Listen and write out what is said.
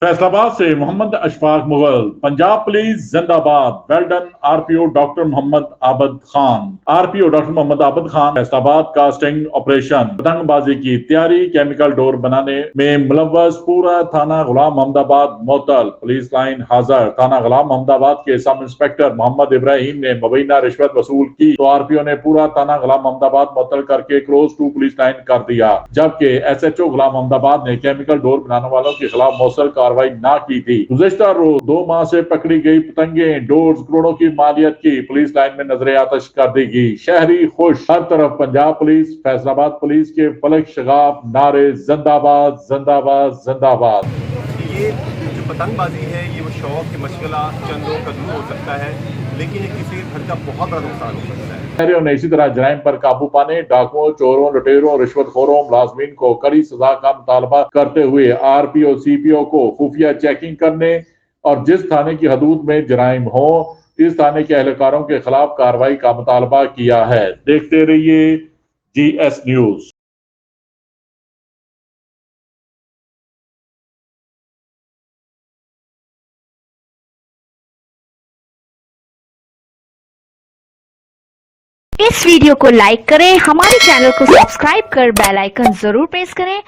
फैसलाबाद से मोहम्मद अशफाक मुगल। पंजाब पुलिस जिंदाबाद। Well done RPO doctor Mohammad Abid Khan. RPO doctor Mohammad Abid Khan Faisalabad का स्टिंग ऑपरेशन पतंगबाजी की तैयारी, केमिकल डोर बनाने में मुलव्वस पूरा थाना गुलाम मोहम्मदाबाद मुअत्तल। पुलिस लाइन हाजिर। थाना गुलाम मोहम्मदाबाद के सब इंस्पेक्टर मोहम्मद इब्राहिम ने मुबैना रिश्वत वसूल की तो आरपीओ ने पूरा थाना गुलाम मोहम्मदाबाद मुअत्तल करके क्लोज टू पुलिस लाइन कर दिया, जबकि एसएचओ गुलाम मोहम्मदाबाद ने केमिकल डोर बनाने वालों के खिलाफ मौसर कार्रवाई ना की थी। गुज़िश्ता रोज 2 माह से पकड़ी गई पतंगे डोर्स करोड़ों की मालियत की पुलिस लाइन में नजर आतश कर देगी। शहरी खुश। हर तरफ पंजाब पुलिस, फैसलाबाद पुलिस के फलक शगाफ नारे जिंदाबाद जिंदाबाद जिंदाबाद। ये जो पतंगबाजी है ये वो शौक की मशगला चंद लोगों का दूर हो सकता है, लेकिन ये किसी घर का बहुत बड़ा नुकसान हो सकता है। शहरियों ने इसी तरह जराइम पर काबू पाने, डाकुओं, चोरों, लुटेरों, रिश्वतखोरों, मुलाजमीन को कड़ी सजा का मुतालबा करते हुए आरपीओ सीपीओ को खुफिया चेकिंग करने और जिस थाने की हदूद में जराइम हो इस थाने के एहलकारों के खिलाफ कार्रवाई का मुतालबा किया है। देखते रहिए जीएस न्यूज। इस वीडियो को लाइक करें, हमारे चैनल को सब्सक्राइब कर बेल आइकन जरूर प्रेस करें।